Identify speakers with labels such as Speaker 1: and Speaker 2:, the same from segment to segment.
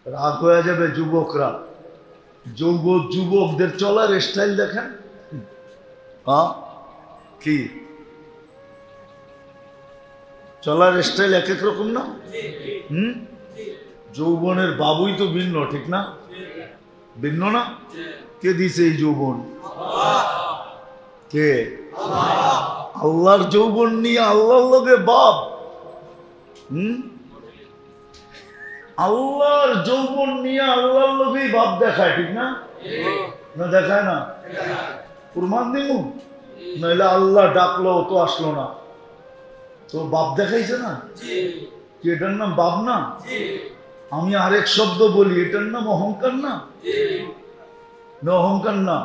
Speaker 1: রাগ হয়ে যাবে যুবকরা। যুবকদের চলার স্টাইল দেখেন। হ্যাঁ, কি চলার স্টাইল এক এক রকম না? যৌবনের বাবুই তো ভিন্ন, ঠিক না? ভিন্ন না? কে দিছে এই যৌবন? কে? আল্লাহর যৌবন নিয়ে আল্লাহর লগে বাপ। আল্লাহর যৌবন নিয়ে আল্লাহর লগেই বাপ দেখায়, ঠিক না? না দেখায় না? প্রমাণ দিব? নইলে আল্লাহ ডাকলো তো আসলো না, তো বাপ দেখাইছে না? কি এটার নাম বাপ না? আমি আরেক শব্দ বলি, এটার নাম অহংকার না? অহংকার না?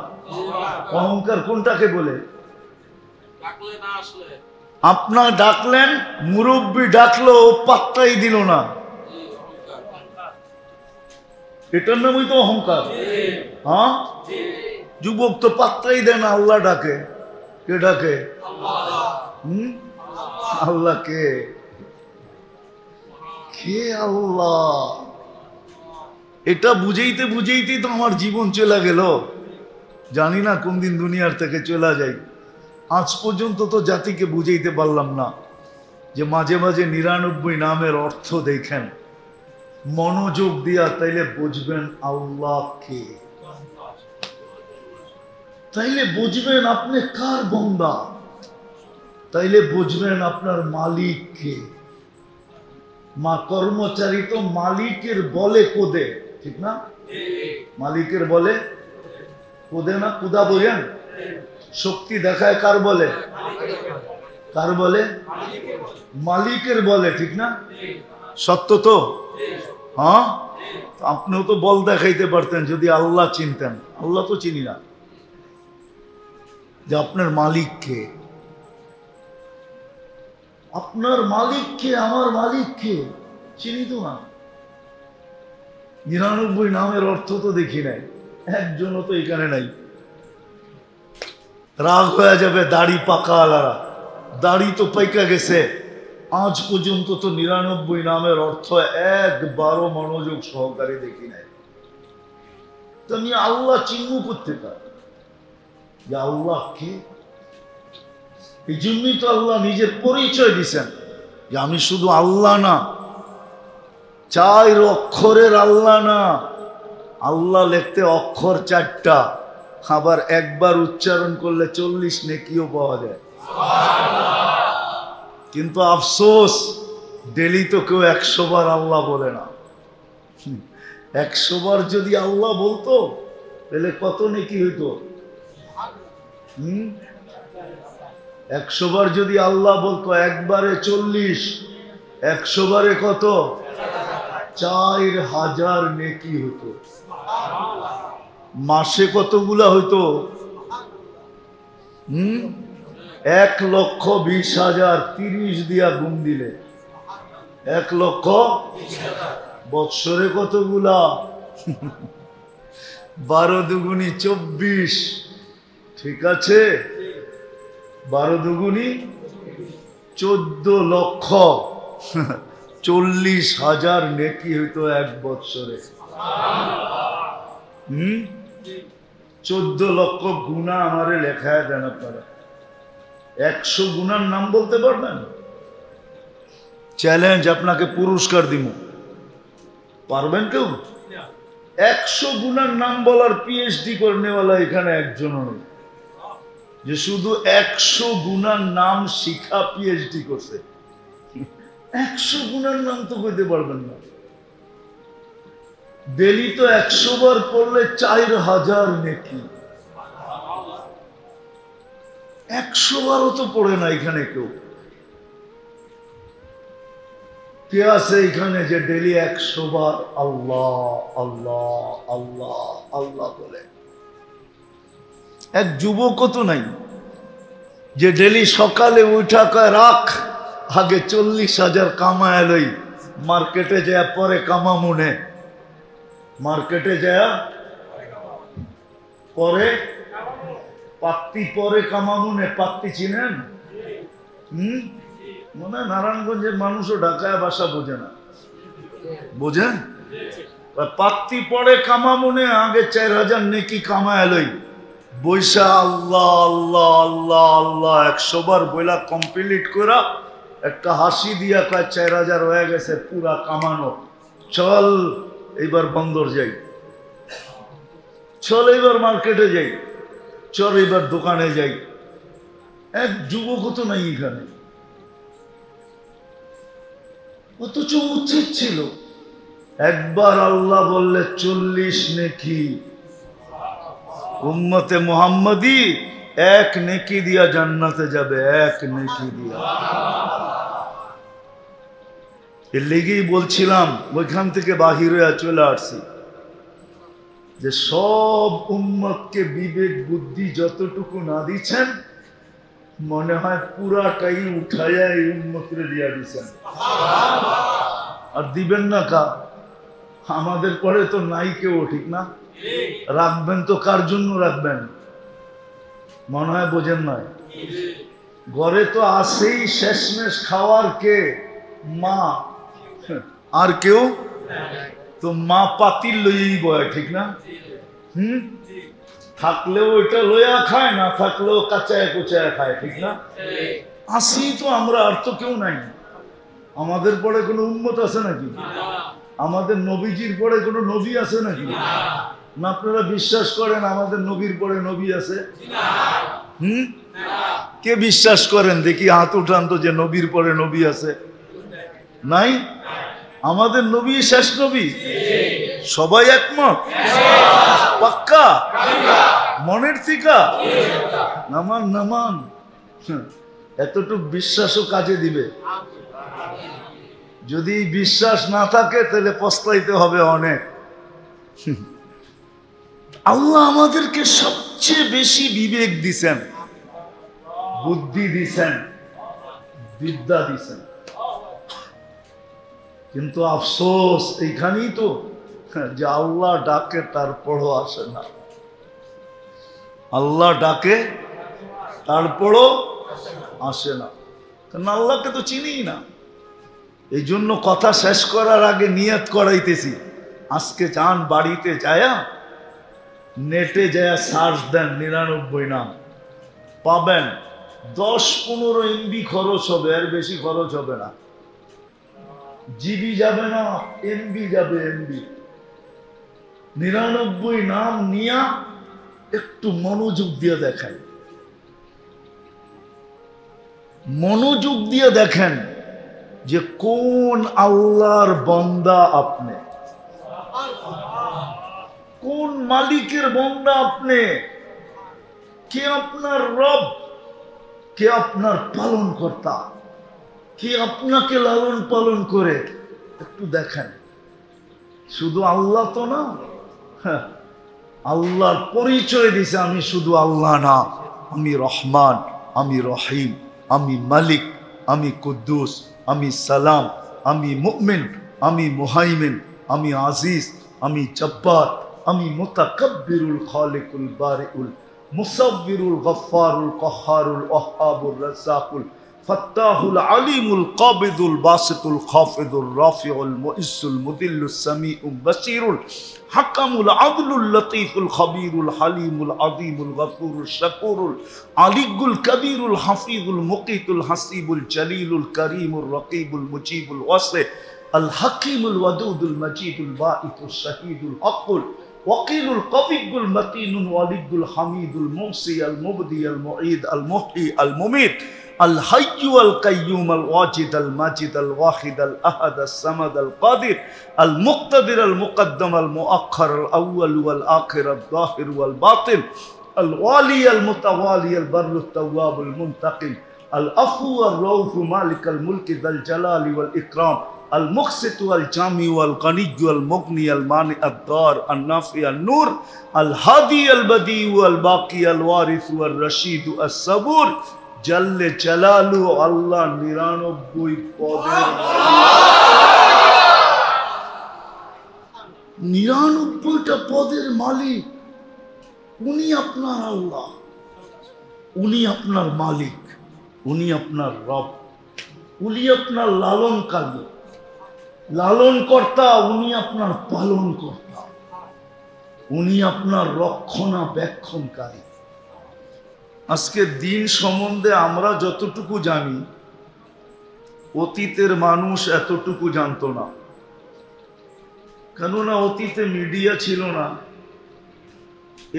Speaker 1: অহংকার কোনটাকে বলে? আপনার ডাকলেন, মুরব্বী ডাকলো, পাত্তাই দিল না, এটার নামই তো অহংকার। হ্যাঁ, যুবক তো পাত্তাই দেয় না, আল্লাহ ডাকে। কে ডাকে? আল্লাহ। কে? আল্লাহ। এটা বুঝাইতে বুঝাইতেই তো আমার জীবন চলে গেল। জানি না কোন দিন দুনিয়ার থেকে চলে যাই। আজ পর্যন্ত তো জাতিকে বুঝাইতে পারলাম না যে মাঝে মাঝে 99 নামের অর্থ দেখেন, মনোযোগ দিয়া, তাইলে বুঝবেন আল্লাহ কে, তাইলে বুঝবেন আপনি কার বান্দা, তাইলে বুঝবেন আপনার মালিক কে। মা কর্মচারী তো মালিকের বলে কোদে, ঠিক না? মালিকের বলে কোদে না? কুদা বোঝেন? শক্তি দেখায় কার বলে? কার বলে? মালিকের বলে, ঠিক না? সত্য তো? হ্যাঁ, আপনিও তো বল দেখাইতে পারতেন যদি আল্লাহ চিনতেন। আল্লাহ তো চিনি না, যে আপনার মালিক কে। আপনার মালিক কে? আমার মালিক কে? চিনি তো না। 99 নামের অর্থ তো দেখি নাই, একজনও তো এখানে নাই। রাগ হয়ে যাবে দাড়ি পাকা আলারা, দাড়ি তো পাইকা গেছে। আজ পর্যন্ত তো 99 নামের অর্থ একবারও মনোযোগ সহকারে দেখি নাই। তো আমি আল্লাহ চিহ্ন করতে পারি যে আল্লাহ কে। এই জন্যই তো আল্লাহ নিজের পরিচয় দিছেন যে আমি শুধু আল্লাহ না, 4 অক্ষরের আল্লাহ না। আল্লাহ লিখতে অক্ষর 4টা, আবার একবার উচ্চারণ করলে 40 নেকিও পাওয়া যায়। কিন্তু আফসোস, ডেলি তো কেউ 100 বার আল্লাহ বলে না। 100 বার যদি আল্লাহ বলতো তাহলে কত নেকি হইতো? 100 বার যদি আল্লাহ বলতো, একবারে 40, 100 বারে কত? 4000 নেকি হতো। মাসে কতগুলা হইতো? 1,20,000। 30 দিয়া গুণ দিলে 1,20,000। বৎসরে কতগুলা? 12 দুগুনি 24, ঠিক আছে? 12 দুগুনি 14 লক্ষ, 40,000 নেকি হইতো এক বৎসরে। 14 লক্ষ গুণা আমারে লেখায় দেন আপনারা। 100 গুণার নাম বলতে পারবেন? চ্যালেঞ্জ, আপনাকে পুরস্কার দিব। পারবেন কেউ? 100 গুণার নাম বলার পিএইচডি করে নেওয়ালা এখানে একজনও নেই যে শুধু 100 গুণার নাম শিখা পিএইচডি করছে। 100 গুণার নাম তো কইতে পারবেন না। ডেলি তো 100 বার পড়লে 4000 নেকি। 100 বারও তো পড়ে না এখানে কেউ। কে আছে এখানে যে ডেলি 100 বার আল্লাহ আল্লাহ আল্লাহ আল্লাহ বলে? এক যুবকও তো নাই যে ডেলি সকালে উঠা কয় রাখ, আগে 40,000 কামায় লই, মার্কেটে যায় পরে কামামুনে। মার্কেটে যায় পরে পাত্তি, পরে কামামুনে। পাত্তি চিনেন? মনে হয় নারায়ণগঞ্জের মানুষও ঢাকায় ভাষা বোঝে না। বোঝেন? পাত্তি পড়ে কামামুনে আগে 4000 নেকি কামায় লই বৈশা আল্লাহ আল্লাহ আল্লাহ আল্লাহ 100 বার বইলা কমপ্লিট করা একটা হাসি দিয়া কয় 4000 হয়ে গেছে পুরা কামানো, চল এইবার বন্দর যাই, চল এইবার মার্কেটে যাই, চল এইবার দোকানে যাই। এক যুবক তো নাই এখানে, অথচ উচিত ছিল একবার আল্লাহ বললে 40 নেকি উম্মতে মুহাম্মাদি 1 নেকি দিয়া জান্নাতে যাবে, 1 নেকি দিয়া। এর লেগেই বলছিলাম ওইখান থেকে বাহির হয়ে চলে আসছি যে সব উম্মতকে বিবেক বুদ্ধি যতটুকু না দিচ্ছেন মনে হয় পুরাটাই উঠাইয়া এই উম্মতরে দিয়া দিচ্ছেন। আর দিবেন না কা? আমাদের পরে তো নাই কেউ, ঠিক না? রাখবেন তো কার জন্য রাখবেন? মনে হয় বোঝেন নয়। ঘরে তো আসেই শেষমেশ খাওয়ার কে? মা, আর কেউ তো মা পাতিল লইয়েই বয়, ঠিক না? থাকলেও ওইটা লইয়া খায়, না থাকলেও কাঁচায় কুচায় খায়, ঠিক না? আসি তো আমরা, আর তো কেউ নাই। আমাদের পরে কোনো উম্মত আছে নাকি? আমাদের নবীজির পরে কোনো নবী আছে নাকি? না আপনারা বিশ্বাস করেন আমাদের নবীর পরে নবী আছে? কে বিশ্বাস করেন দেখি হাত উঠান তো যে নবীর পরে নবী আছে? নাই। আমাদের নবী শেষ নবী, সবাই একমত? পাক্কা মনের থিকা? নামান নামান, এতটুকু বিশ্বাসও কাজে দিবে। যদি বিশ্বাস না থাকে তাহলে পস্তাইতে হবে অনেক। আল্লাহ আমাদেরকে সবচেয়ে বেশি বিবেক দিছেন, বুদ্ধি দিছেন, বিদ্যা দিছেন, কিন্তু আফসোস এইখানেই তো যে আল্লাহ ডাকে তারপরও আসে না। আল্লাহ ডাকে তারপরও আসে না, কারণ আল্লাহকে তো চিনি না। এই জন্য কথা শেষ করার আগে নিয়ত করাইতেছি, আজকে যান বাড়িতে যায়া নেটে যায়া সার্চ দেন 99 নাম পাবেন। 10-15 MB খরচ হবে, এর বেশি খরচ হবে না। জিবি যাবে না, MB যাবে, MB। 99 নাম নিয়া একটু মনোযোগ দিয়ে দেখেন, মনোযোগ দিয়ে দেখেন যে কোন আল্লাহর বান্দা আপনি, কোন মালিকের বান্দা আপনি, কে আপনার রব, কে আপনার পালন কর্তা, কে আপনাকে লালন পালন করে। একটু দেখেন। শুধু আল্লাহ তো না, আল্লাহর পরিচয় দিছে আমি শুধু আল্লাহ না, আমি রহমান, আমি রহিম, আমি মালিক, আমি কুদ্দুস, আমি সালাম, আমি মুমিন, আমি মুহাইমিন, আমি আজিজ, আমি জব্বার, আমি মুতাকাব্বিরুল খালিকুল বারিউল মুসাব্বিরুল গফফারুল কহ্হারুল ওয়াহ্হাবুর রাজ্জাকুল ফাত্তাহুল আলিমুল কাবিদুল বাসিতুল খাফিদুর রাফিউল মুইসুল মুদিল্লুস সামিউল বাসিরুল হাকামুল আদলুল লতীফুল খবীরুল হালিমুল আযীমুল গফুরুল শাকুরুল আলিগুল কবীরুল হাফিজুল মুকিতুল হাসিবুল জলিলুল করিমুর রকিবুল মুজিবুল ওয়াসি আল হাকিমুল ওয়াদুদুল মজিদুল বাঈতুল শাহীদুল হকুল ওয়াকিলুল কবিয়ুল মতিনুল ওয়ালিদুল হামিদুল মুহসি আল মুবদি আল মুঈদ আল মুহয়ি আল মুমীত الحي القيوم الواجد الماجد الواحد الأحد الصمد القادر المقتدر المقدم المؤخر الأول والآخر الظاهر والباطن الوالي المتوالي البر التواب المنتقم العفو الرؤوف مالك الملك ذا الجلال والإكرام المقسط والجامع والغني والمغني المانع الضار النافع النور الهادي البديع والباقي الوارث والرشيد الصبور জাল্লে জালালু আল্লাহ 99 পদের 99টা পদের মালিক। উনি আপনার আল্লাহ, উনি আপনার মালিক, উনি আপনার রব, উনি আপনার লালনকারী, লালন কর্তা, উনি আপনার পালন কর্তা, উনি আপনার রক্ষণাবেক্ষণকারী। আজকে দিন সম্বন্ধে আমরা যতটুকু জানি, অতীতের মানুষ এতটুকু জানতো না। কেননা অতীতে মিডিয়া ছিল না,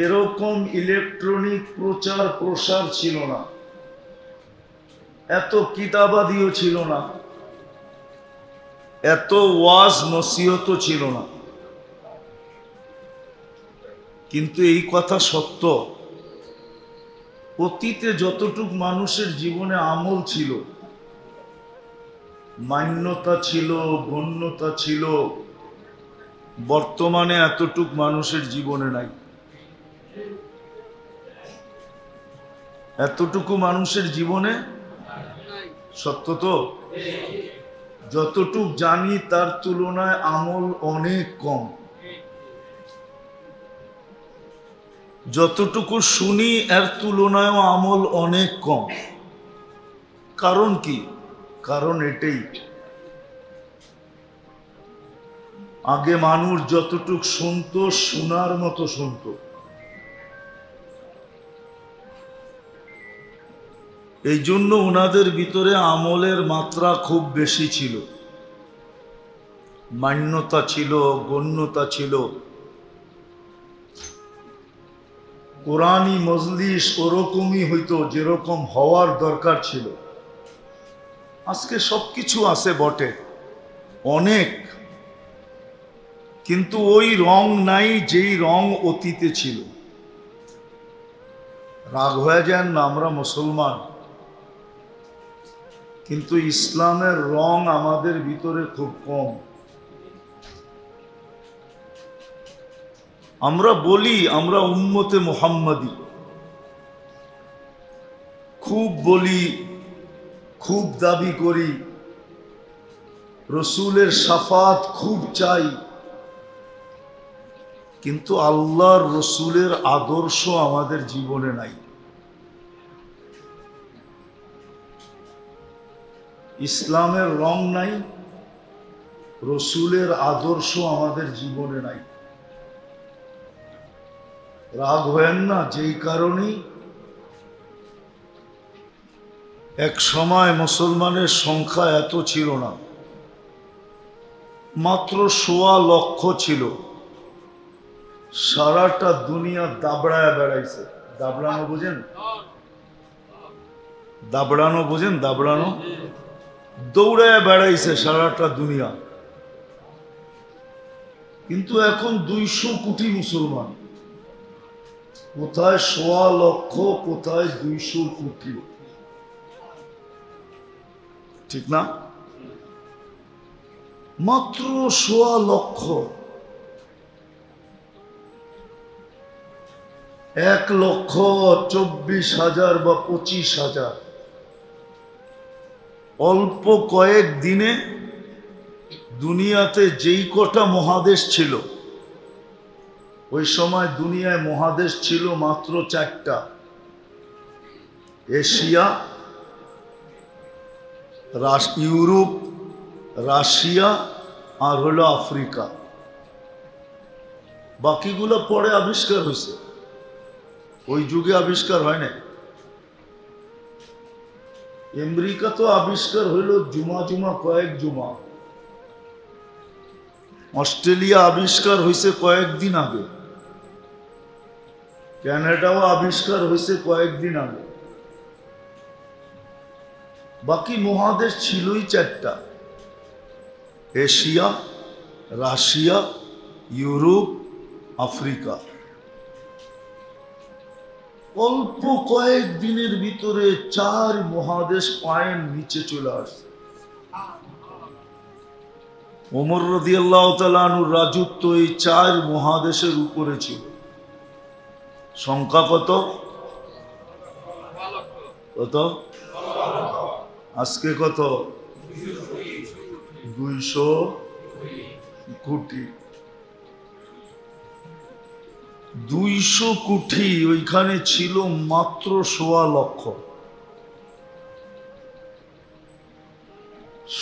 Speaker 1: এরকম ইলেকট্রনিক প্রচার প্রসার ছিল না, এত কিতাবাদিও ছিল না, এত ওয়াজ নসিহত ছিল না। কিন্তু এই কথা সত্য, অতীতে যতটুক মানুষের জীবনে আমল ছিল, মান্যতা ছিল, গণ্যতা ছিল, বর্তমানে এতটুক মানুষের জীবনে নাই। এতটুকু মানুষের জীবনে সত্য তো? যতটুক জানি তার তুলনায় আমল অনেক কম। যতটুকু শুনি এর তুলনায় আমল অনেক কম। কারণ কি? কারণ এটাই, আগে মানুষ যতটুক শুনতো শোনার মতো শুনতো, এই জন্য ওনাদের ভিতরে আমলের মাত্রা খুব বেশি ছিল, মান্যতা ছিল, গণ্যতা ছিল। কোরআনী মজলিস ওরকমই হইতো যেরকম হওয়ার দরকার ছিল। আজকে সবকিছু আছে বটে, অনেক, কিন্তু ওই রং নাই যেই রং অতীতে ছিল। রাগ হয়ে যান না, আমরা মুসলমান, কিন্তু ইসলামের রং আমাদের ভিতরে খুব কম। আমরা বলি আমরা উম্মতে মুহাম্মাদি, খুব বলি, খুব দাবি করি, রসুলের শাফাত খুব চাই, কিন্তু আল্লাহর রসুলের আদর্শ আমাদের জীবনে নাই। ইসলামের রং নাই, রসুলের আদর্শ আমাদের জীবনে নাই। রাগ হয়েন না, যেই কারণেই এক সময় মুসলমানের সংখ্যা এত ছিল না, মাত্র ১.৫ লক্ষ ছিল। সারাটা দুনিয়া দাবড়ায় বেড়াইছে। দাবড়ানো বুঝেন? দাবড়ানো বুঝেন? দাবড়ানো, দৌড়ায় বেড়াইছে সারাটা দুনিয়া। কিন্তু এখন ২০০ কোটি মুসলমান, কোথায় ১.৫ লক্ষ, কোথায় ২০০ কোটি, ঠিক না? মাত্র ১.৫ লক্ষ। ১,২৪,০০০ বা ২৫,০০০। অল্প কয়েক দিনে দুনিয়াতে যেই কটা মহাদেশ ছিল, ওই সময় দুনিয়ায় মহাদেশ ছিল মাত্র ৪টা: এশিয়া, ইউরোপ, রাশিয়া আর হলো আফ্রিকা। বাকিগুলো পরে আবিষ্কার হয়েছে, ওই যুগে আবিষ্কার হয় না। আমেরিকা তো আবিষ্কার হইল জুমা কয়েক জুমা। অস্ট্রেলিয়া আবিষ্কার হয়েছে কয়েকদিন আগে, ক্যানাডাও আবিষ্কার হয়েছে কয়েকদিন আগে। বাকি মহাদেশ ছিলই ৪টা: এশিয়া, রাশিয়া, ইউরোপ, আফ্রিকা। অল্প কয়েক দিনের ভিতরে ৪ মহাদেশ পায়ের নিচে চলে আসছে। ওমর রাদিয়াল্লাহু তাআলা আনহুর রাজত্ব এই ৪ মহাদেশের উপরে ছিল। সংখ্যা কত? কত? আজকে কত? ২০০ কোটি। ২০০ কোটি, ওইখানে ছিল মাত্র ১.৫ লক্ষ।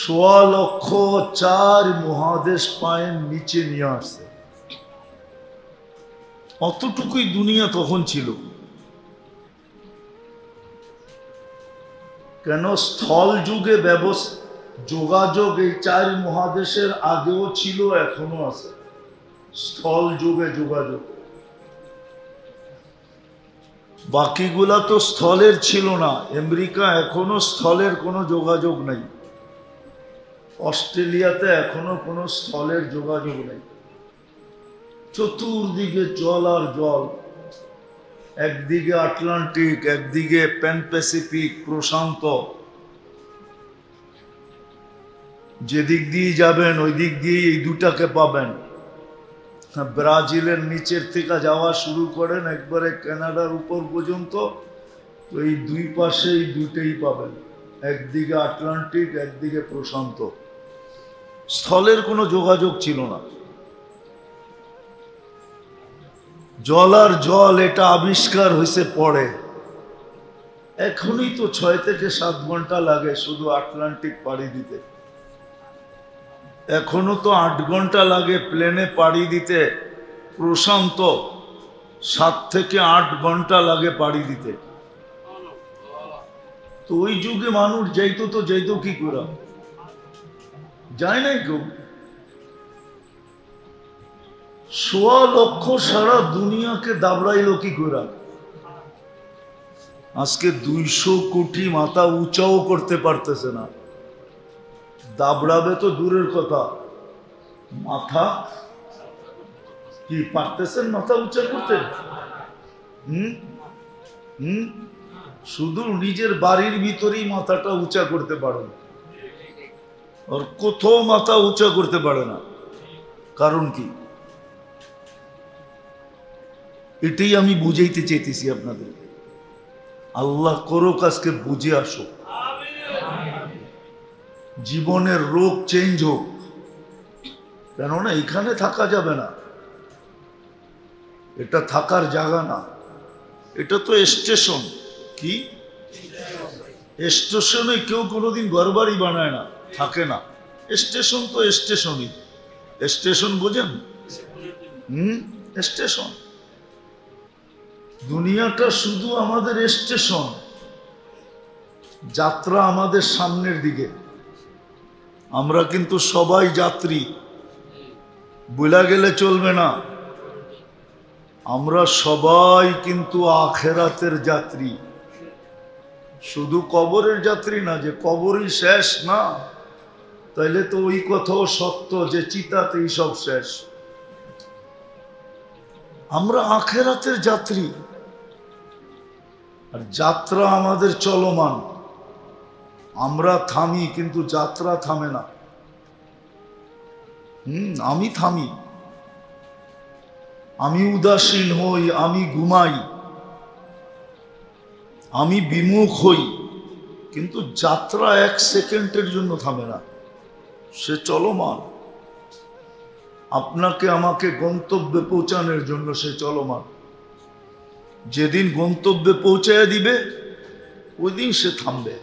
Speaker 1: 1.25 মহাদেশ পায়ের নিচে নিয়ে আসছে। অতটুকুই দুনিয়া তখন ছিল। কেন? স্থল যুগে যোগাযোগ এই 4 মহাদেশের আগেও ছিল, এখনো আছে। স্থল যুগে যোগাযোগ, বাকিগুলা তো স্থলের ছিল না। আমেরিকা এখনো স্থলের কোনো যোগাযোগ নেই, অস্ট্রেলিয়াতে এখনো কোনো স্থলের যোগাযোগ নেই। চতুর্দিকে জল আর জল, একদিকে আটলান্টিক, একদিকে প্যান প্যাসিফিক প্রশান্ত। যেদিক দিয়ে যাবেন ওই দিক দিয়ে এই দুটাকে পাবেন। ব্রাজিলের নিচের থেকে যাওয়া শুরু করেন একবারে কানাডার উপর পর্যন্ত, তো এই দুই পাশে এই দুটেই পাবেন, একদিকে আটলান্টিক, একদিকে প্রশান্ত। স্থলের কোনো যোগাযোগ ছিল না। জল আর জল এটা আবিষ্কার হয়েছে পরে। এখনই তো 6 থেকে 7 ঘন্টা লাগে শুধু আটলান্টিক পাড়ি দিতে। এখনো তো 8 ঘন্টা লাগে প্লেনে পাড়ি দিতে প্রশান্ত, 7 থেকে 8 ঘন্টা লাগে পাড়ি দিতে। তো ওই যুগে মানুষ যাইতো কি করে? যায় নাই কেউ। 1.25 লক্ষ সারা দুনিয়াকে দাবড়াইলো কি করে? আজকে 200 কোটি মাথা উঁচাও করতে পারতেছে না। দাবড়াবে তো দূরের কথা, মাথা কি পারতেছেন মাথা উঁচা করতে? শুধু নিজের বাড়ির ভিতরেই মাথাটা উঁচা করতে পারে, আর কোথাও মাথা উঁচা করতে পারে না। কারণ কি? এটাই আমি বুঝাইতে চাইতেছি আপনাদের। আল্লাহ করুক আজকে বুঝে আসো, জীবনের রোগ চেঞ্জ হোক। কেননা এখানে থাকা যাবে না, এটা থাকার জায়গা না, এটা তো স্টেশন। কি স্টেশনে কেউ কোনোদিন ঘরবাড়ি বানায় না, থাকে না। স্টেশন তো স্টেশনই। স্টেশন বোঝেন? স্টেশন। দুনিয়াটা শুধু আমাদের স্টেশন, যাত্রা আমাদের সামনের দিকে। আমরা কিন্তু সবাই যাত্রী, ভুলা গেলে চলবে না। আমরা সবাই কিন্তু আখেরাতের যাত্রী, শুধু কবরের যাত্রী না। যে কবরই শেষ না, তাইলে তো ওই কথাও সত্য যে চিতাতেই সব শেষ। আমরা আখেরাতের যাত্রী, আর যাত্রা আমাদের চলমান। আমরা থামি কিন্তু যাত্রা থামে না। আমি থামি, আমি উদাসীন হই, আমি ঘুমাই, আমি বিমুখ হই, কিন্তু যাত্রা 1 সেকেন্ডের জন্য থামে না, সে চলমান। আপনাকে আমাকে গন্তব্যে পৌঁছানোর জন্য সে চলমান। যেদিন গন্তব্যে পৌঁছায় দিবে ওই দিন সে থামবে,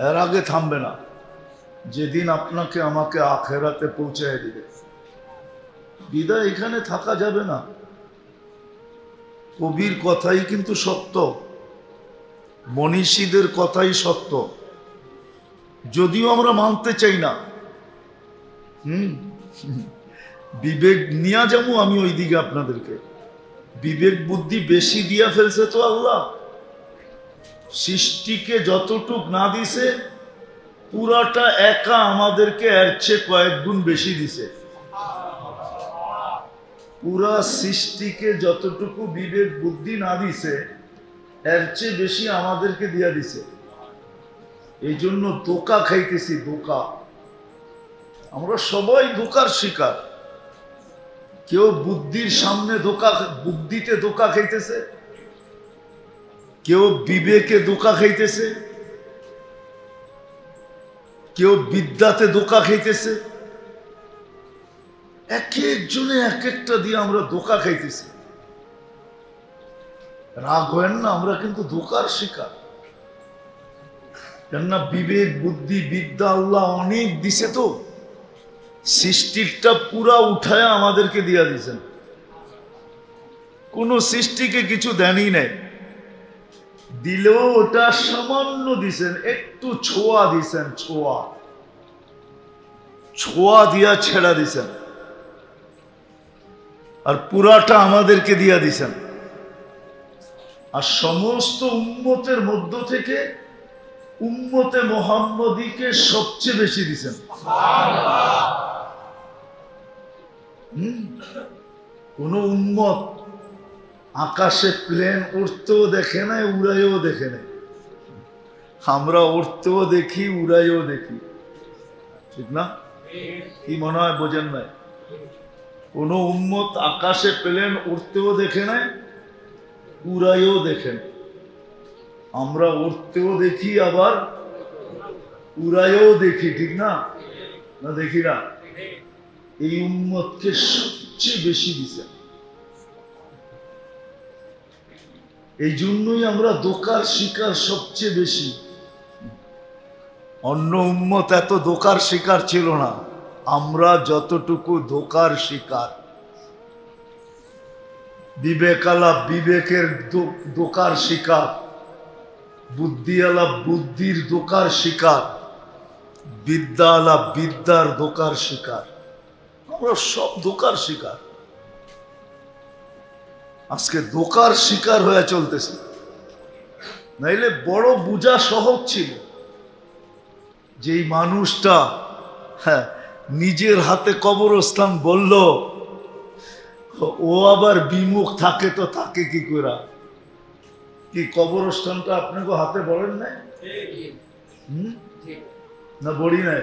Speaker 1: এর আগে থামবে না। যেদিন আপনাকে আমাকে আখেরাতে পৌঁছায় দিবে, বিদায় এখানে থাকা যাবে না। কবির কথাই কিন্তু সত্য, মনীষীদের কথাই সত্য, যদিও আমরা মানতে চাই না। বিবেক নিয়ে যাবো আমি ওই দিকে আপনাদেরকে। বিবেক বুদ্ধি বেশি দিয়া ফেলছে তো আল্লাহ। সৃষ্টিকে যতটুক না দিছে, পুরাটা একা আমাদেরকে এর চেয়ে কয়েক গুণ বেশি দিছে। পুরা সৃষ্টিকে যতটুকু বিবেক বুদ্ধি না দিছে, এর চেয়ে বেশি আমাদেরকে দিয়া দিছে। এই জন্য ধোঁকা খাইতেছি, ধোঁকা। আমরা সবাই ধোঁকার শিকার। কেউ বুদ্ধির সামনে বুদ্ধিতে ধোঁকা খাইতেছে, কেউ বিবেকে ধোঁকা খাইতেছে, কেউ বিদ্যাতে ধোঁকা খাইতেছে। এক একজনে এক একটা দিয়ে আমরা ধোঁকা খাইতেছি। রাগ হয় না, আমরা কিন্তু ধোঁকার শিকার। কেননা বিবেক বুদ্ধি বিদ্যা আল্লাহ অনেক দিছে, তো সৃষ্টিটা পুরা উঠায় আমাদেরকে দিয়া দিছেন, কোন সৃষ্টিকে কিছু দেনই নাই, দিলেও ওটা সামান্য দিছেন, একটু ছোঁয়া দিছেন, ছোঁয়া দিয়া ছেড়া দিছেন, আর পুরাটা আমাদেরকে দিয়া দিছেন। আর সমস্ত উম্মতের মধ্য থেকে উম্মতে মুহাম্মদীকে সবচেয়ে বেশি দিছেন। কোন উম্মত আকাশে প্লেন উড়তেও দেখে নাই, উড়াইও দেখে নাই। আমরা উড়তেও দেখি, উড়াইও দেখি, ঠিক না? কি মনে হয় বোঝেন নাই? কোন উম্মত আকাশে প্লেন উড়তেও দেখে নাই, উড়াইও দেখেন। আমরা উড়তেও দেখি, আবার উড়াইও দেখি, ঠিক না? না দেখি না? এই উম্মতকে সবচেয়ে বেশি দিছেন। এই জন্যই আমরা ধোঁকার শিকার সবচেয়ে বেশি। অন্য উম্মত এত ধোঁকার শিকার ছিল না, আমরা যতটুকু ধোঁকার শিকার। বিবেকালা বিবেকের ধোঁকার শিকার, বুদ্ধিওয়ালা বুদ্ধির ধোঁকার শিকার, বিদ্যাওয়ালা বিদ্যার ধোঁকার শিকার। আমরা সব ধোঁকার শিকার, আজকে ধোঁকার শিকার হয়ে চলতেছে। নাইলে বড় বুঝা সহজ ছিল, যেই মানুষটা নিজের হাতে কবরস্থান বলল, ও আবার বিমুখ থাকে, তো থাকে কি করে? কি কবরস্থানটা আপনাকে হাতে বলেন নাই? না বড়ি নাই?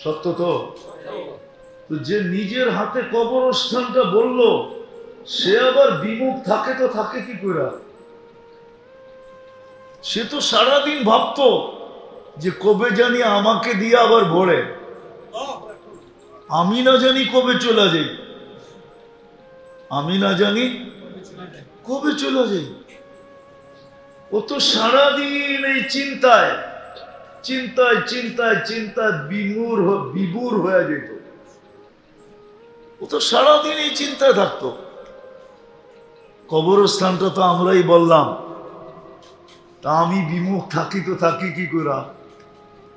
Speaker 1: সত্য তো। যে নিজের হাতে কবরস্থানটা বলল, সে আবার বিমুখ থাকে, তো থাকে কি করে? সে তো সারাদিন ভাবতো যে কবে জানি আমাকে দিয়ে আবার ভরে, আমি না জানি কবে চলে যাই, আমি না জানি কবে চলে যাই। ও তো সারাদিন এই চিন্তায় চিন্তায় চিন্তায় চিন্তায় বিভোর হয়ে যেত। ও তো সারাদিন এই চিন্তায় থাকতো। কবরস্থানটা তো আমরাই বললাম, তা আমি বিমুখ থাকি, তো থাকি কি করে?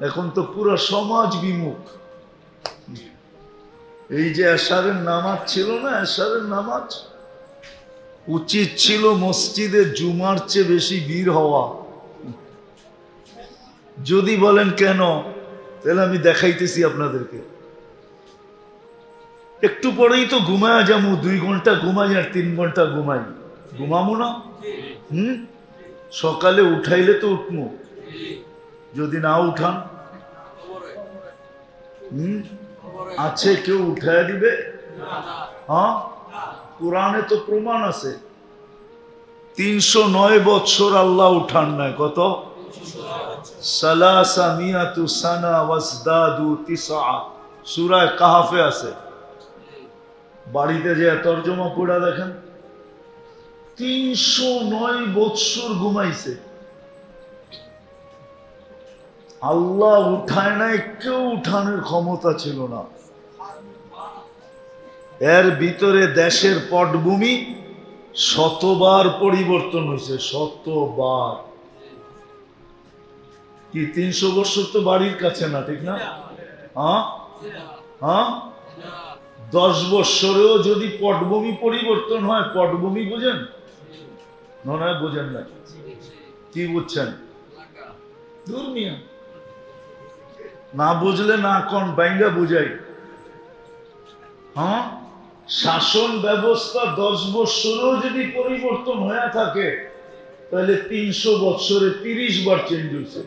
Speaker 1: এখন তো পুরো সমাজ বিমুখ। এই যে এশারের নামাজ ছিল না, এশারের নামাজ উচিত ছিল মসজিদে জুমার চেয়ে বেশি ভিড় হওয়া। যদি বলেন কেন, তাহলে আমি দেখাইতেছি আপনাদেরকে। একটু পরেই তো ঘুমায় যাবো, 2 ঘন্টা ঘুমাই আর 3 ঘন্টা ঘুমাই, ঘুমাবো না? সকালে উঠাইলে তো উঠবো, যদি না উঠান আছে কেউ উঠায় দিবে? হ্যাঁ, কোরআনে তো প্রমাণ আছে। 309 বছর আল্লাহ উঠান নাই। কত? সালাসা মিয়াতু সানা ওয়াজদাদু তিসআ, সূরা কাহফে আছে। বাড়িতে যে তরজমা পড়া দেখেন, 309 বছর ঘুমাইছে। আল্লাহ উঠায় নাই, কেউ উঠানোর ক্ষমতা ছিল না। এর ভিতরে দেশের পটভূমি শতবার পরিবর্তন হয়েছে, শতবার। কি 300 বছর তো বাড়ির কাছে না, ঠিক না? হ্যাঁ হ্যাঁ, 10 বছরেও যদি পটভূমি পরিবর্তন হয়, পটভূমি বুঝেন? মনে হয় বুঝেন না। কি বুঝছেন? দুর্মিয়া না বুঝলে না কোন বাইঙ্গা বুঝাই। হ্যাঁ, শাসন ব্যবস্থা 10 বছরেও যদি পরিবর্তন হয়ে থাকে, তাহলে 300 বছরে 30 বার চেঞ্জ হয়েছে,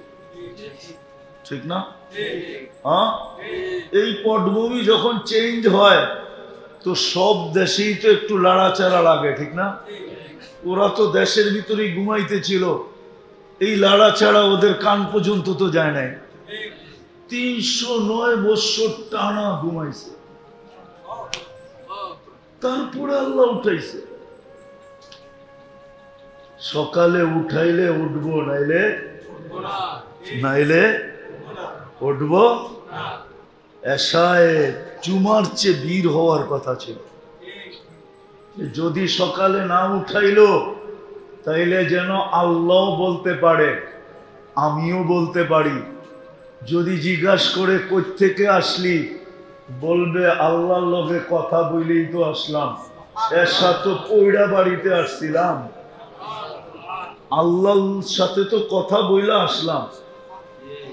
Speaker 1: ঠিক না? হ্যাঁ, এই পটভূমি যখন চেঞ্জ হয়, তো সব দেশেই তো একটু লাড়াচাড়া লাগে, ঠিক না? ওরা তো দেশের ভিতরেই ঘুমাইতেছিল, এই লাড়াচাড়া ওদের কান পর্যন্ত তো যায় নাই। 309 বছর টানা ঘুমাইছে, তারপরে আল্লাহ উঠাইছে। সকালে উঠাইলে উঠবো, নাইলে নাইলে উঠব। এশায় জুমার চেয়ে বীর হওয়ার কথা ছিল। যদি সকালে না উঠাইলো তাইলে যেন আল্লাহ বলতে পারে, আমিও বলতে পারি। যদি জিজ্ঞাসা করে কই থেকে আসলি, বলবে আল্লাহর লগে কথা বলেই তো আসলাম, এর সাথে পয়ড়া বাড়িতে আসছিলাম, আল্লাহর সাথে তো কথা বইলা আসলাম।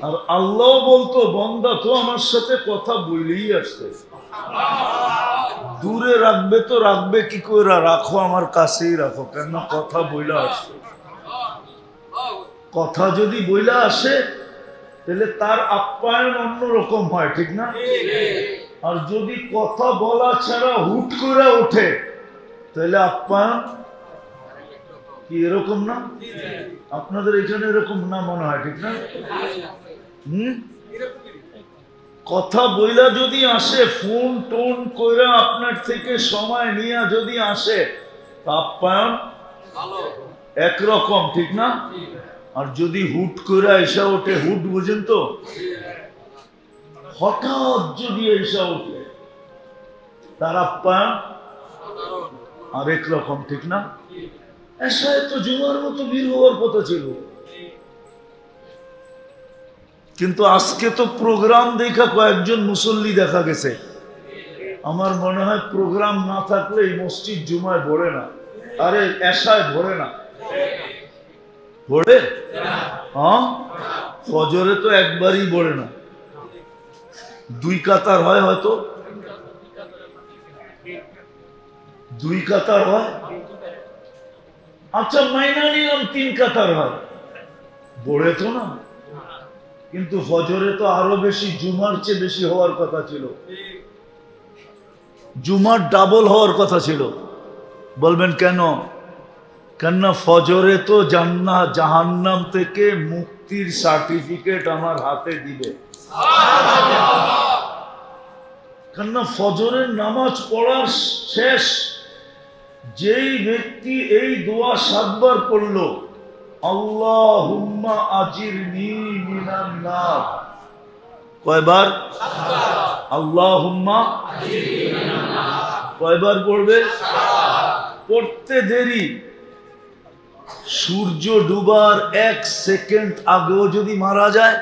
Speaker 1: আর আল্লাহ বলতো বন্দা তো আমার সাথে কথা বইলেই আসছে, দূরে রাখবে তো রাখবে কি করে, রাখো আমার কাছেই রাখো, কেন কথা বইলা আসছে। কথা যদি বইলা আসে তাহলে তার আপ্যায়ন অন্যরকম হয়, ঠিক না? আর যদি কথা বলা ছাড়া হুট করে ওঠে তাহলে আপ্যায়ন কি এরকম না? আপনাদের এখানে এরকম না মনে হয়, ঠিক না? কথা বইলা যদি আসে, ফোন টোন কইরা আপনার থেকে সময় নিয়ে যদি আসে, আপ্যায়ন একরকম, ঠিক না? আর যদি হুট করে এসে ওঠে, হুট বুঝেন তো, হঠাৎ যদি এসে ওঠে, তার আপ্যায়ন আরেক রকম, ঠিক না? এসায় তো জুমার মতো বীর হওয়ার কথা ছিল, কিন্তু আজকে তো প্রোগ্রাম দেখা কয়েকজন মুসল্লি দেখা গেছে। আমার মনে হয় প্রোগ্রাম না থাকলে এই মসজিদ জুমায় ভরে না, আরে এসায় ভরে না। ভরে? হ্যাঁ, ফজরে তো একবারই ভরে না, 2 কাতার হয়, হয়তো 2 কাতার হয়। আচ্ছা মাইনা নিলাম 3 কাতার হয়, ভরে তো না। কিন্তু ফজরে তো আরো বেশি, জুমার চেয়ে বেশি হওয়ার কথা ছিল, জুমার ডাবল হওয়ার কথা ছিল। বলবেন কেন? কেননা ফজরে তো জান্নাত জাহান্নাম থেকে মুক্তির সার্টিফিকেট আমার হাতে দিবে। কেননা ফজরের নামাজ পড়ার শেষ যেই ব্যক্তি এই দোয়া 7 বার পড়লো, আল্লাহুম্মা আজিরনি মিনান নার, কয়বার? আল্লাহুম্মা আজিরনি মিনান নার কয়বার পড়বে? পড়তে দেরি, সূর্য ডুবার 1 সেকেন্ড আগেও যদি মারা যায়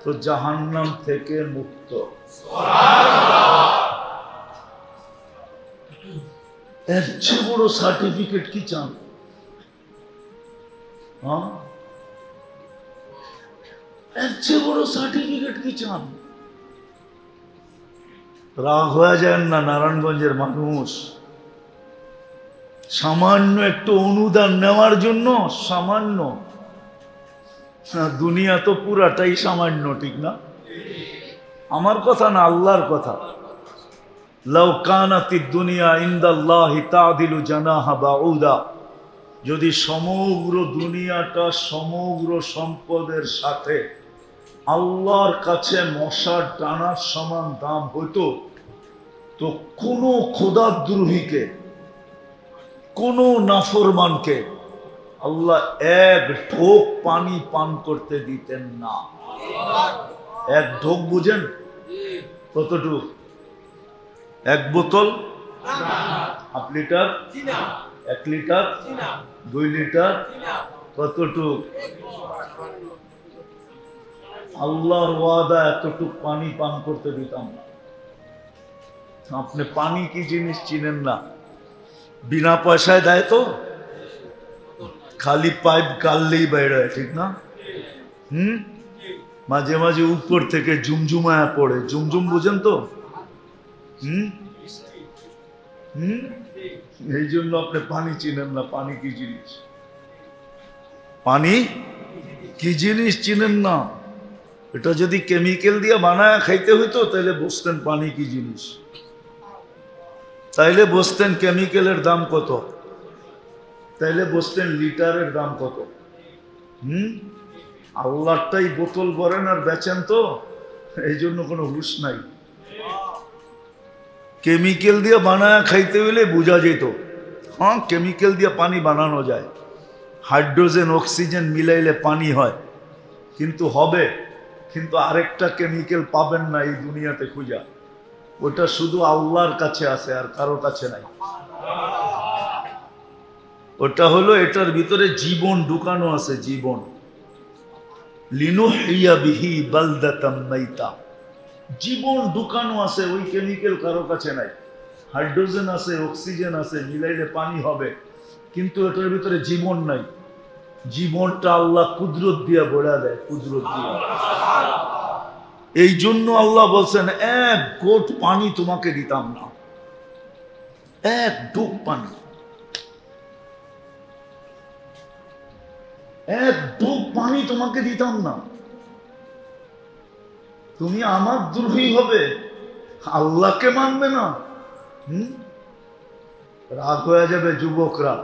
Speaker 1: তো জাহান্নাম থেকে মুক্ত। এর চেয়ে বড় সার্টিফিকেট কি চান? হ্যাঁ, এর চেয়ে বড় সার্টিফিকেট কি চান? রাগ হয়ে যায় না নারায়ণগঞ্জের মানুষ, সামান্য একটু অনুদান নেওয়ার জন্য, সামান্য, দুনিয়া তো পুরাটাই সামান্য, ঠিক না? আমার কথা না, আল্লাহর কথা। লাউ কানাতিদ দুনিয়া ইনদাল্লাহি তাদিলু জানাহা বাউদা, যদি সমগ্র দুনিয়াটা সমগ্র সম্পদের সাথে আল্লাহর কাছে মশার টানার সমান দাম হইতো, তো কোনো খোদাদ্রোহীকে, কোনো নাফরমানকে আল্লাহ 1 ঢোক পানি পান করতে দিতেন না। 1 ঢোক বুঝেন কতটুকু? 1 বোতল, 1/2 লিটার, 1 লিটার, 2 লিটার, কতটুকু? আল্লাহর ওয়াদা এতটুক পানি পান করতে দিতাম না। আপনি পানি কি জিনিস চিনেন না, বিনা পয়সায় দেয় তো, খালি পাইপ গাললেই বাইরে, ঠিক না? মাঝে মাঝে উপর থেকে ঝুমঝুমায়া পড়ে, ঝুমঝুম বুঝেন তো? এই জন্য আপনি পানি চিনেন না, পানি কি জিনিস, পানি কি জিনিস চিনেন না। এটা যদি কেমিক্যাল দিয়ে বানায় খাইতে হইতো তাহলে বুঝতেন পানি কি জিনিস, তাইলে বুঝতেন কেমিক্যালের দাম কত, তাইলে বুঝতেন লিটারের দাম কত। আল্লাহটাই বোতল ভরেন আর বেচেন তো, এই জন্য কোনো হুঁশ নাই। কেমিক্যাল দিয়ে বানায় খাইতে হইলে বোঝা যেত, হ্যাঁ কেমিক্যাল দিয়ে পানি বানানো যায়, হাইড্রোজেন অক্সিজেন মিলাইলে পানি হয়, কিন্তু হবে, কিন্তু আরেকটা কেমিক্যাল পাবেন না এই দুনিয়াতে খুঁজা। ওটা শুধু আল্লাহর কাছে আছে, আর কারো কাছে নাই। ওটা হলো এটার ভিতরে জীবন ঢুকানো আছে, জীবন। লিনুহিয়া বিহি বালদাতাম মাইতা, জীবন ঢুকানো আছে, ওই কেমিক্যাল কারো কাছে নাই। হাইড্রোজেন আছে, অক্সিজেন আছে, মিলাইলে পানি হবে, কিন্তু এটার ভিতরে জীবন নাই। জীবনটা আল্লাহ কুদরত দিয়া বড়া দেয়, কুদরত দিয়া। এই জন্য আল্লাহ বলছেন, এক গোট পানি তোমাকে দিতাম না, এক ডুব পানি, এক ডুব পানি তোমাকে দিতাম না। তুমি আমার দ্রোহী হবে, আল্লাহকে মানবে না। রাগ হয়ে যাবে যুবকরা।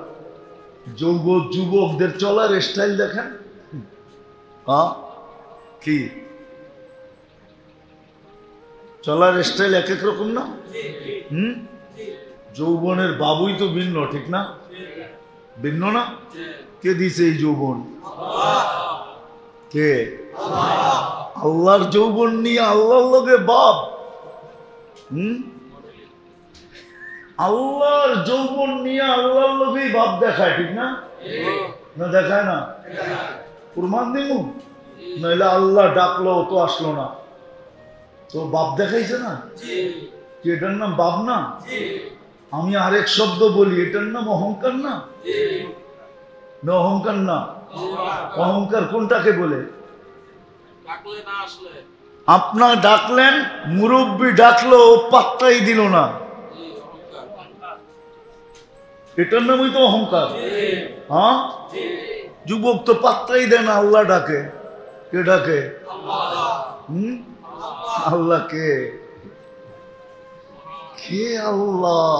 Speaker 1: যুবকদের চলার স্টাইল দেখেন, হ্যাঁ কি চলার স্টাইল এক এক রকম না? যৌবনের বাবুই তো ভিন্ন, ঠিক না? ভিন্ন না? কে দিছে এই যৌবন? কে? আল্লাহর যৌবন নিয়ে আল্লাহর লগে বাপ। আল্লাহর যৌবন নিয়ে আল্লাহর লগেই বাপ দেখায়, ঠিক না? না দেখায় না? প্রমাণ দিব, নইলে আল্লাহ ডাকলো তো আসলো না, তো বাপ দেখাইছে না? এটার নাম বাপ না? আমি আরেক শব্দ বলি, এটার নাম অহংকার না? না অহংকার না? অহংকার কোনটাকে বলে? আপনার ডাকলেন, মুরব্বী ডাকলো, পাত্তাই দিল না, এটার নামই তো অহংকার। হ্যাঁ, যুবক তো পাত্তাই দেয় না, আল্লাহ ডাকে। কে ডাকে? আল্লাহ। কে? কে আল্লাহ?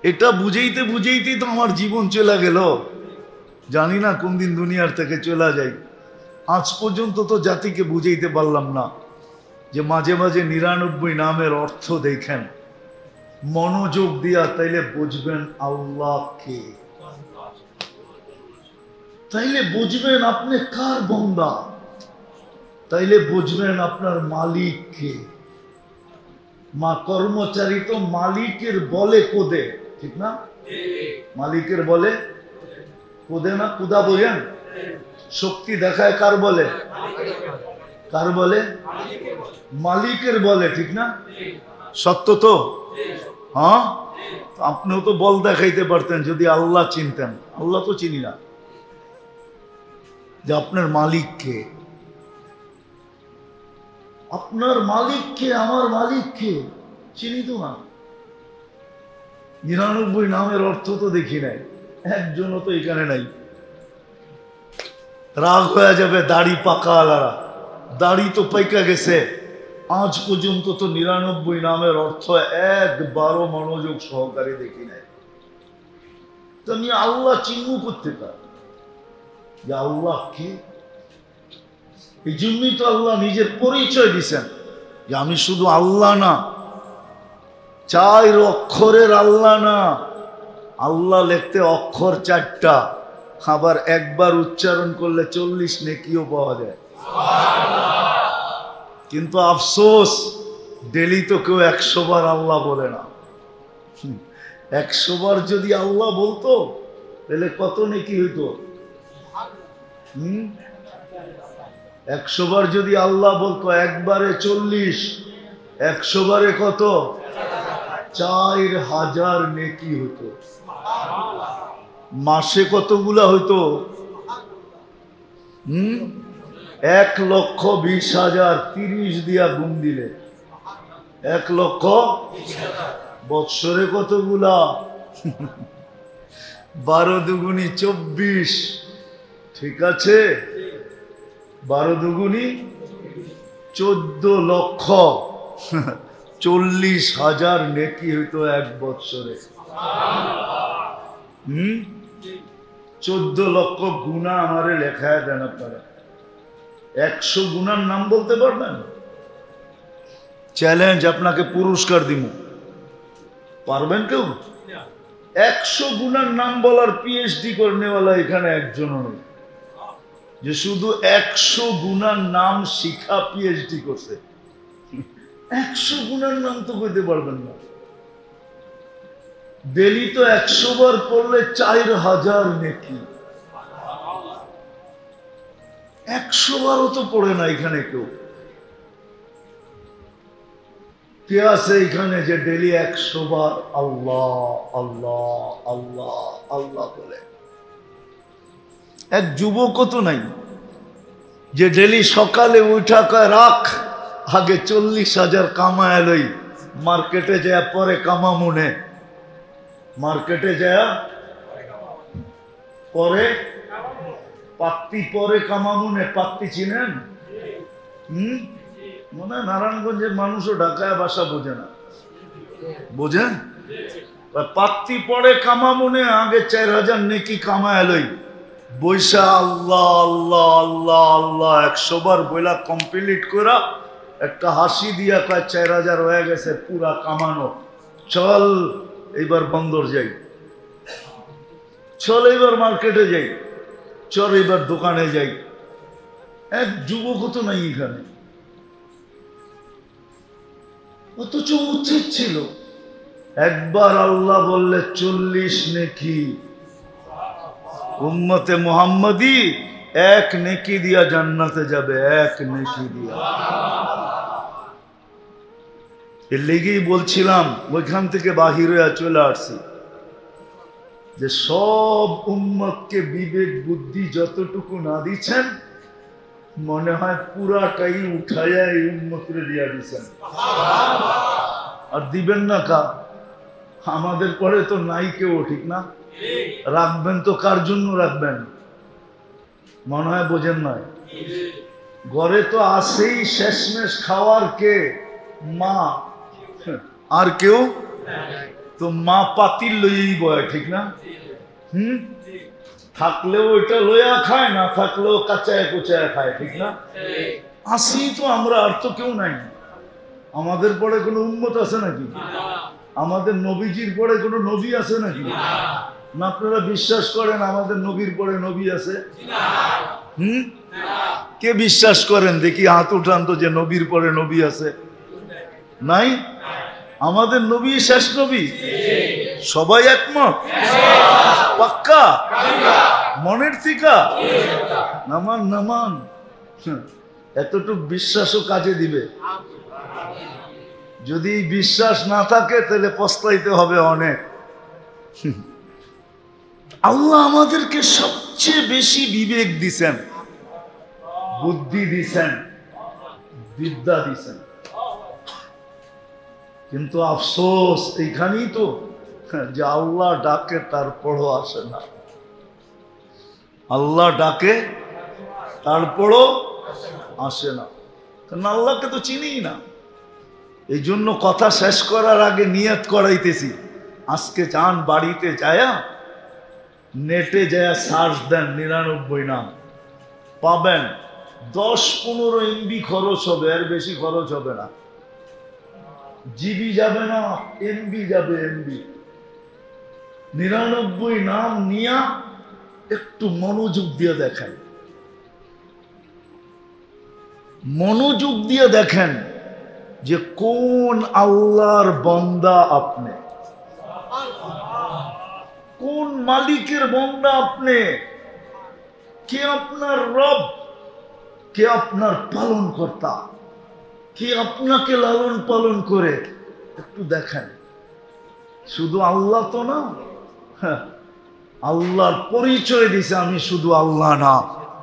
Speaker 1: এটা বুঝাইতে বুঝাইতেই তো আমার জীবন চলে গেল, জানি না কোন দিন দুনিয়ার থেকে চলে যাই। আজ পর্যন্ত তো জাতিকে বুঝাইতে পারলাম না যে মাঝে মাঝে 99 নামের অর্থ দেখেন মনোযোগ দিয়া, তাইলে বুঝবেন আল্লাহ কে, তাইলে বুঝবেন আপনি কার বান্দা, তাইলে বুঝবেন আপনার মালিক কে। মা কর্মচারী তো মালিকের বলে কোদে, ঠিক না? মালিকের বলে কোদে না? কুদা বোঝেন? শক্তি দেখায় কার বলে? কার বলে? মালিকের বলে, ঠিক না? সত্য তো? হ্যাঁ, আপনিও তো বল দেখাইতে পারতেন যদি আল্লাহ চিনতেন। আল্লাহ তো চিনি না, যে আপনার মালিক কে। আপনার মালিক কে? আমার মালিক কে? চিনি তো না। 99 নামের অর্থ তো দেখি নাই, একজনও তো এখানে নাই। রাগ হয়ে যাবে দাড়ি পাকা আলারা, দাড়ি তো পাইকা গেছে। আজ পর্যন্ত তো 99 নামের অর্থ একবারও মনোযোগ সহকারে দেখি নাই। তো আমি আল্লাহ চিহ্ন করতে পারি যে আল্লাহ কে। এই জন্যই তো আল্লাহ নিজের পরিচয় দিছেন যে আমি শুধু আল্লাহ না, 4 অক্ষরের আল্লাহ না। আল্লাহ লিখতে অক্ষর 4টা, আবার একবার উচ্চারণ করলে 40 নেকিও পাওয়া যায়। কিন্তু আফসোস, ডেলি তো কেউ 100 বার আল্লাহ বলে না। 100 বার যদি আল্লাহ বলতো তাহলে কত নেকি হইতো? 100 বার যদি আল্লাহ বলতো, একবারে 40, 100 বারে কত? 4000 নেকি হতো। মাসে কতগুলা হইতো? 1,20,000, 30 দিয়া গুণ দিলে 1,20,000। বৎসরে কতগুলা? 12 দুগুনি 24, ঠিক আছে? 12 দুগুনি 14 লক্ষ, 40,000 নেকি হইতো এক বৎসরে। 14 লক্ষ গুণা আমারে লেখায় দেন আপনারা। 100 গুণার নাম বলতে পারবেন? চ্যালেঞ্জ, আপনাকে পুরস্কার দিব। পারবেন কেউ? 100 গুণার নাম বলার PhD করনেওয়ালা এখানে একজনও নেই। যে শুধু 100 গুনার নাম শিখা পিএইচডি করছে। 100 গুনার নাম তো কইতে পারবেন না। ডেলি তো 100 বার পড়লে 4000 নেকি। 100 বারও তো পড়ে না এখানে কেউ। কে আছে এখানে যে ডেলি 100 বার আল্লাহ আল্লাহ আল্লাহ আল্লাহ বলে? এক যুবকও তো নাই যে ডেলি সকালে উঠা কয় রাখ আগে 40,000 কামায় লই, মার্কেটে যায় পরে কামামুনে। মার্কেটে যায় পরে পাত্তি, পরে কামামুনে। পাত্তি চিনেন? মনে হয় নারায়ণগঞ্জের মানুষও ঢাকায় ভাষা বোঝে না। বোঝেন? পাত্তি পরে কামামুনে, আগে 4000 নেকি কামায় লই। বৈশা আল্লাহ আল্লাহ আল্লাহ আল্লাহ 100 বার বইলা কমপ্লিট করা একটা হাসি দিয়া কয় 4000 হয়ে গেছে পুরা কামানো। চল এইবার বন্দর যাই, চল এইবার মার্কেটে যাই, চল এইবার দোকানে যাই। এক যুবক তো নাই এখানে। অথচ উচিত ছিল একবার আল্লাহ বললে 40 নেকি। উম্মতে মুহাম্মাদি 1 নেকি দিয়া জান্নাতে যাবে, 1 নেকি দিয়া। এর লেগেই বলছিলাম ওইখান থেকে বাহিরে চলে আসছি যে সব উম্মতকে বিবেক বুদ্ধি যতটুকু না দিচ্ছেন, মনে হয় পুরাটাই উঠাইয়া এই উম্মতরে দিয়া দিচ্ছেন। আর দিবেন না কা? আমাদের পরে তো নাই কেউ, ঠিক না? রাখবেন তো কার জন্য রাখবেন? মনে হয় বোঝেন নয়। ঘরে তো আসেই শেষমেশ খাওয়ার কে? মা। আর কেউ তো মা পাতিল লইয়াই বয়, ঠিক না? থাকলেও ওইটা লইয়া খায়, না থাকলেও কাঁচায় কুচায় খায়, ঠিক না? আসি তো আমরা, আর তো কেউ নাই। আমাদের পরে কোনো উম্মত আছে নাকি? আমাদের নবীজির পরে কোনো নবী আছে নাকি? না আপনারা বিশ্বাস করেন আমাদের নবীর পরে নবী আছে? কে বিশ্বাস করেন দেখি হাত উঠান তো যে নবীর পরে নবী আছে? নাই। আমাদের নবী শেষ নবী। সবাই একমত? পাক্কা? মনের থিকা? নামান নামান। এতটুকু বিশ্বাসও কাজে দিবে। যদি বিশ্বাস না থাকে তাহলে পস্তাইতে হবে অনেক। আল্লাহ আমাদেরকে সবচেয়ে বেশি বিবেক দিছেন, বুদ্ধি দিছেন, বিদ্যা দিছেন। কিন্তু আফসোস এইখানেই তো যে আল্লাহ ডাকে তারপরও আসে না। আল্লাহ ডাকে তারপরও আসে না, কারণ আল্লাহকে তো চিনিই না। এই জন্য কথা শেষ করার আগে নিয়ত করাইতেছি, আজকে যান বাড়িতে যায়া নেটে যায়া সার্চ দেন 99 নাম, পাবেন 10-15 MB খরচ হবে, এর বেশি খরচ হবে না। জিবি যাবে না, এমবি যাবে। এমবি 99 নাম নিয়া একটু মনোযোগ দিয়ে দেখেন, মনোযোগ দিয়ে দেখেন যে কোন আল্লাহর বান্দা আপনি, কোন মালিকের বান্দা আপনি, কে আপনার রব, কে আপনার পালন কর্তা, কে আপনাকে লালন পালন করে। একটু দেখেন। শুধু আল্লাহ তো না, আল্লাহর পরিচয় দিছে আমি শুধু আল্লাহ না,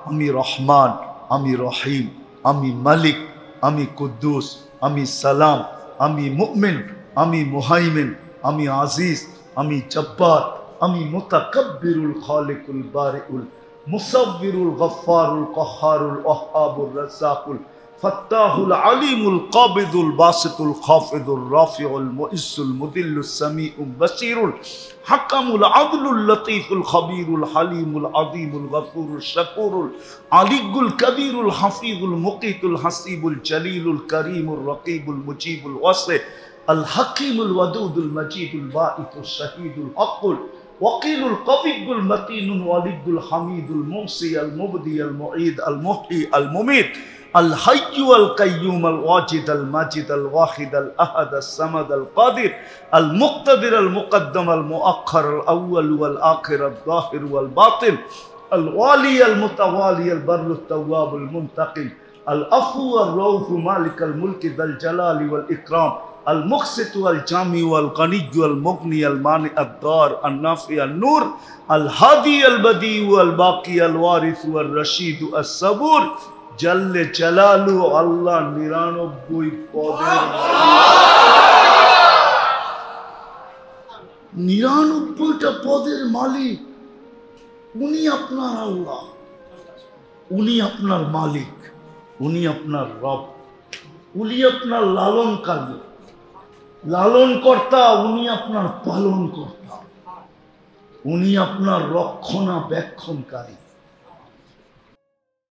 Speaker 1: আমি রহমান, আমি রহিম, আমি মালিক, আমি কুদ্দুস, আমি সালাম, আমি মুমিন, আমি মুহাইমিন, আমি আজিজ, আমি জব্বার, আমি মুতাকাব্বিরুল খালিকুল বারিউল মুসাব্বিরুল গফফারুল কহ্হারুল ওয়াহ্হাবুর রাজ্জাকুল ফাত্তাহুল আলিমুল কাবিদুল বাসিতুল খাফিদুর রাফিউল মুইসুল মুদিল্লুস সামিউল বাসিরুল হাকামুল আদলুল লতীফুল খবীরুল হালিমুল আযীমুল গফুরুল শাকুরুল আলিগুল কবীরুল হাফিজুল মুকিতুল হাসিবুল জলিলুল করিমুর রকিবুল মুজিবুল ওয়াসি আল হাকিমুল ওয়াদুদুল মজিদুল বাঈতুস শাহীদুল হকুল ওয়াকিলুল কবিয়ুল মাতিনুল ওয়ালিদুল হামিদুল মুহসি আল মুবদি আল মুঈদ আল মুহয়ি আল মুমিত আল হাইয়্যু আল কাইয়্যুম আল ওয়াজিদ আল মাজিদ আল ওয়াহিদ আল আহাদ আস সামাদ আল কাদির আল মুক্তাদির আল মুকদ্দম আল মুআখ্খার আল আউয়াল ওয়াল আখির আল যাহির ওয়াল বাতিন আল ওয়ালি আল মুতাওয়ালি আল বাররু তাওয়াব আল মুনতাকিম আল আফু আর রউফ মালিক আল মুলক যাল জালালি ওয়াল ইকরাম আল মুকসিত ওয়াল জামি ওয়াল গনি ওয়াল মুগনি আল মানি আদ দার আন নাফি আন নূর আল হাদি আল বদি ওয়াল বাকি আল ওয়ারিস ওয়াল রশিদ আস সাবুর জাল্লে জালালু আল্লাহ 99 পদের 99টা পদের মালিক। উনি আপনার আল্লাহ, উনি আপনার মালিক, উনি আপনার রব, উনি আপনার লালনকারী, লালনকর্তা, উনি আপনার পালনকর্তা, উনি আপনার রক্ষণাবেক্ষণকারী।